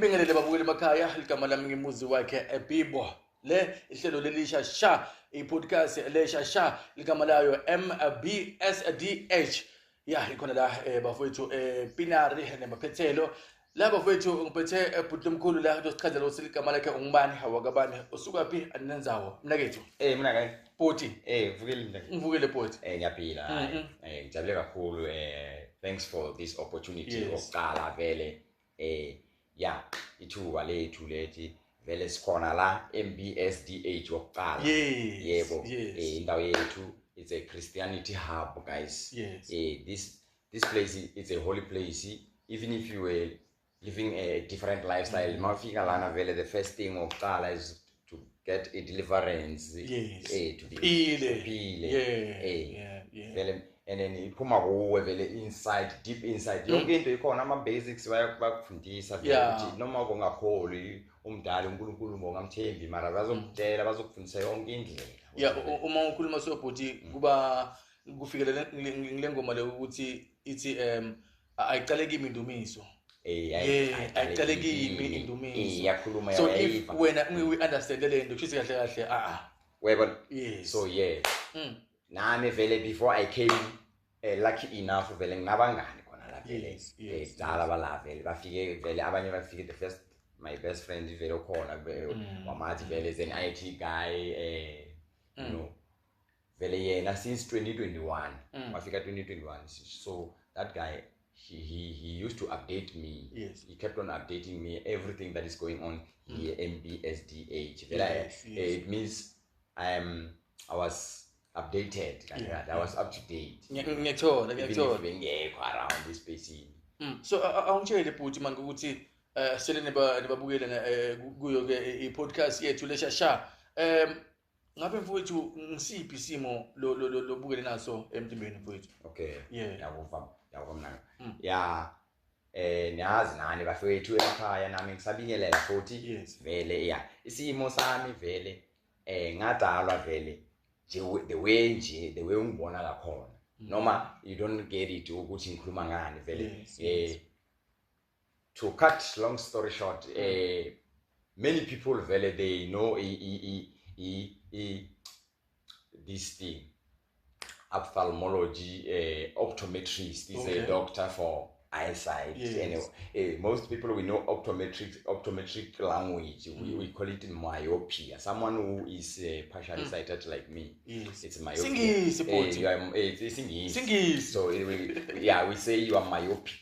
Ngibingelele babukeli emakhaya igama lami ngimuzi wakhe eBibo le ihlelo lelisha sha i-podcast lesha sha igama layo MBSDH ya ikhona la bafowethu Pinari nemaphethelo la bafowethu ngiphethe bhutlomkhulu la uzosichazela ukuthi igama lakhe ungubani awakabani usuka phi anenzawo mnakethu mina ke Bhoti vukile mntakethu ngivukele Bhoti ngiyaphila ngijabule kakhulu thanks for this opportunity oqala vele yeah ithuba lethu lethi vele sikhona la MBSDH oqala yebo indawo yethu it's a Christianity hub guys this place is a holy place even if you were living a different lifestyle mafika lana vele the first thing oqala is to get a deliverance to be vele and then iphuma kuwe vele inside deep inside yonke into ikhona ama basics bayakufundisa vele ukuthi noma ungakholi umdala uNkulunkulu ngongamthembi mara bazokutshela bazokufundisa yonke indlela uma ukhuluma soBhoti kuba kufikele ngilengoma le ukuthi ithi ayiqale kimi indumiso ayiqale kimi indumiso iyakhuluma so if wena we understand le nto kusho kahle kahle weba so nami vele before I came lucky enough vele nginabangani khona la vele dala balavele bafike vele abanye bafike the first my best friend vele khona wamathi vele is an IT guy you know vele yena since 2021 wafika 2021 so that guy he used to update me he kept on updating me everything that is going on here MBSDH vele it means I was updated like that I was up to date ngiyathola ngekho around this space so awungitshele Bhoti manje ukuthi sele nibabukele kuyo ke i-podcast yethu lesha sha ngabe mfowethu ngisiphi isimo lobukele naso emtimbeni mfowethu okay yabona niyazi nani bafowethu ekhaya nami ngisabingelela futhi vele isimo sami vele ngadalwa vele the way ungibona lakhona noma you don't get it ukuthi ngikhuluma ngani vele to cut long story short many people vele they know this thing ophthalmology optometrist is a doctor for eyesight anyway most people we know optometric language we call it myopia someone who is partially sighted like me it's myopia Singisi so we say you are myopic